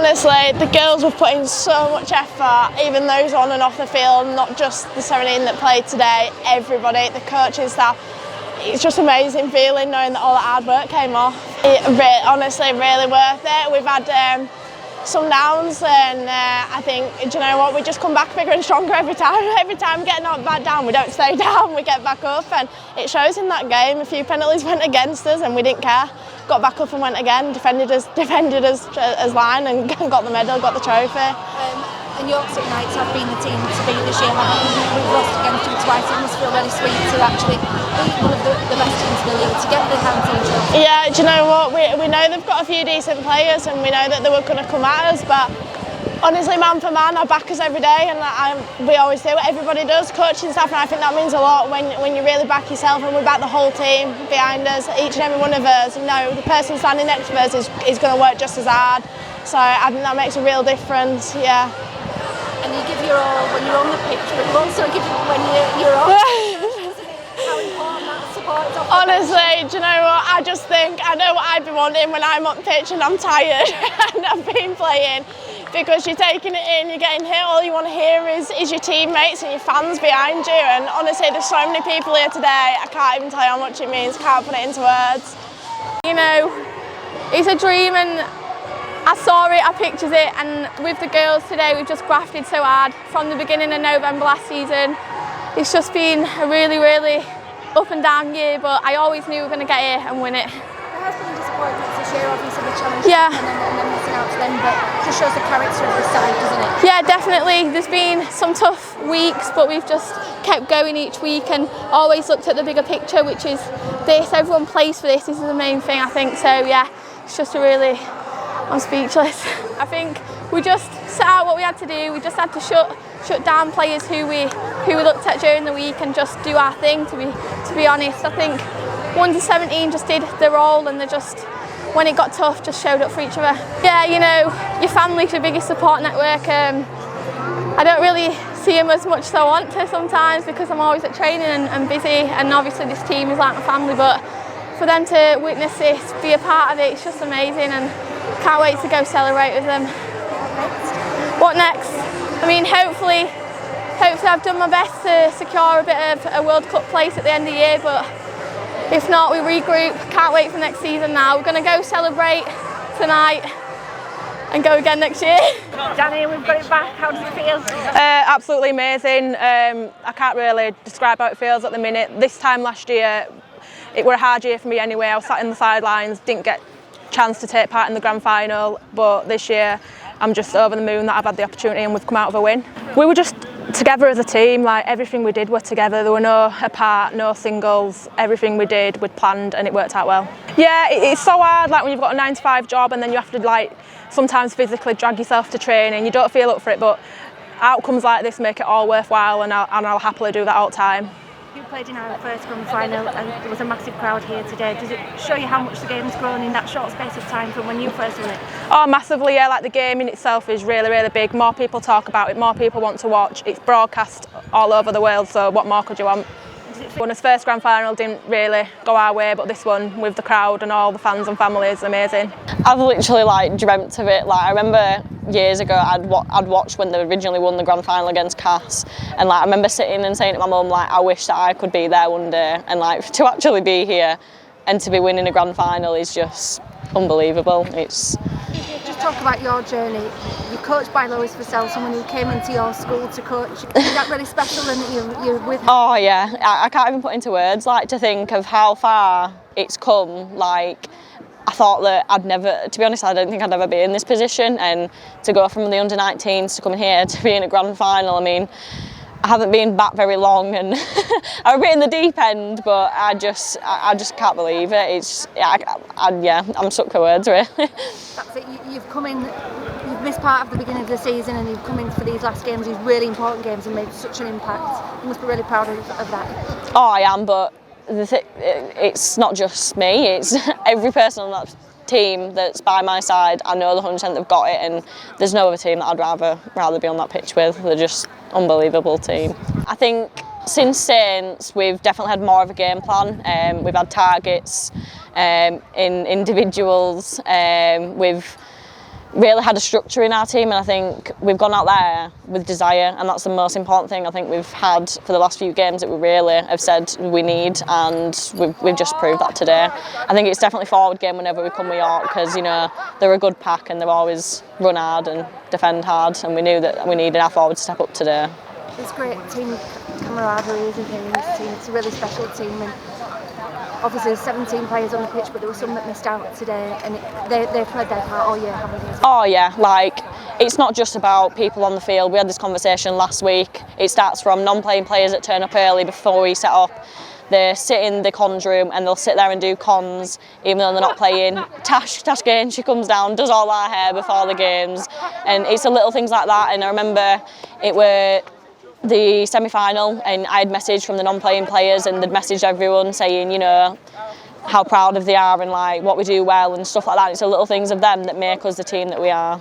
Honestly, the girls were putting so much effort, even those on and off the field, not just the 17 that played today, everybody, the coaching staff. It's just amazing feeling knowing that all the hard work came off. Honestly, really worth it. We've had some downs and I think, do you know what, we just come back bigger and stronger every time. Every time we get knocked back down, we don't stay down, we get back up, and it shows in that game. A few penalties went against us and we didn't care. Got back up and went again, defended us as line and got the medal, got the trophy. And York City Knights have been the team to beat this year. We've lost against them twice. It must feel really sweet to actually beat one of the best teams in the league, to get the hands on the trophy. Yeah, do you know what? We know they've got a few decent players and we know that they were going to come at us, but honestly, man for man, I back us every day, and we always do. Everybody does, coaching staff, and I think that means a lot when you really back yourself, and we back the whole team behind us, each and every one of us. You know, the person standing next to us is going to work just as hard. So I think that makes a real difference, yeah. And you give your all when you're on the pitch, but you also give it when you're off. How important that support is. Honestly, do you know what? I just think I know what I'd be wanting when I'm on pitch and I'm tired and I've been playing, because you're taking it in, you're getting hit. All you want to hear is your teammates and your fans behind you. And honestly, there's so many people here today. I can't even tell you how much it means. Can't put it into words. You know, it's a dream, and I saw it, I pictured it, and with the girls today we've just grafted so hard from the beginning of November last season. It's just been a really, really up and down year, but I always knew we were going to get here and win it. There has been disappointments this year, obviously the challenge, yeah, and then missing out to them, but it just shows the character of the side, doesn't it? Yeah, definitely. There's been some tough weeks, but we've just kept going each week and always looked at the bigger picture, which is this. Everyone plays for this. This is the main thing, I think. So yeah, it's just a really... I'm speechless. I think we just set out what we had to do. We just had to shut down players who we looked at during the week and just do our thing. To be honest, I think 1 to 17 just did their role, and they just, when it got tough, just showed up for each other. Yeah, you know, your family's your biggest support network. I don't really see them as much as I want to sometimes, because I'm always at training and busy, and obviously this team is like my family. But for them to witness this, be a part of it, it's just amazing, and can't wait to go celebrate with them. What next? I mean, hopefully I've done my best to secure a bit of a World Cup place at the end of the year, but if not, we regroup. Can't wait for next season now. We're going to go celebrate tonight and go again next year. Danny, we've got it back. How does it feel? Absolutely amazing. I can't really describe how it feels at the minute. This time last year, it were a hard year for me anyway. I was sat in the sidelines, didn't get chance to take part in the grand final, but this year I'm just over the moon that I've had the opportunity and we've come out of a win. We were just together as a team, like everything we did were together. There were no apart, no singles. Everything we did we'd planned and it worked out well. Yeah, it's so hard, like when you've got a 9 to 5 job and then you have to like sometimes physically drag yourself to training. You don't feel up for it, but outcomes like this make it all worthwhile, and I'll happily do that all the time. You played in our first grand final and there was a massive crowd here today. Does it show you how much the game's grown in that short space of time from when you first won it? Oh, massively, yeah. Like the game in itself is really, really big. More people talk about it, more people want to watch. It's broadcast all over the world, so what more could you want? Won his first grand final didn't really go our way, but this one with the crowd and all the fans and families, amazing. I've literally like dreamt of it. Like I remember years ago I'd watched when they originally won the grand final against Cass, and like I remember sitting and saying to my mum, like, I wish that I could be there one day, and like to actually be here and to be winning a grand final is just unbelievable. It's just talk about your journey. You're coached by Lois Vassell, someone who came into your school to coach. Is that really special, and that you're with her? Oh yeah, I can't even put into words, like, to think of how far it's come. Like, I thought that I'd never, to be honest, I didn't think I'd ever be in this position, and to go from the under-19s to come here to be in a grand final, I mean, I haven't been back very long, and I've been in the deep end, but I just can't believe it. It's, I'm stuck for words, really. That's it. You've come in, you've missed part of the beginning of the season, and you've come in for these last games, these really important games, and made such an impact. You must be really proud of that. Oh, I am, but it's not just me. It's every person on that team that's by my side. I know the 100% they've got it, and there's no other team that I'd rather be on that pitch with. They're just unbelievable team. I think since Saints we've definitely had more of a game plan. We've had targets in individuals. We've really had a structure in our team, and I think we've gone out there with desire, and that's the most important thing I think we've had for the last few games that we really have said we need, and we've just proved that today. I think it's definitely forward game whenever we come with York, because, you know, they're a good pack and they've always run hard and defend hard, and we knew that we needed our forwards to step up today. It's great team camaraderie, isn't it, in this team? It's a really special team, and obviously there's 17 players on the pitch, but there were some that missed out today, and they've played their part all year, haven't they? Oh yeah, like, it's not just about people on the field. We had this conversation last week. It starts from non-playing players that turn up early before we set up. They sit in the cons room and they'll sit there and do cons even though they're not playing. Tash Gain, she comes down, does all our hair before the games, and it's the little things like that. And I remember it were the semi-final, and I had messaged from the non-playing players, and they'd messaged everyone saying, you know, how proud of they are and like what we do well and stuff like that. It's the little things of them that make us the team that we are.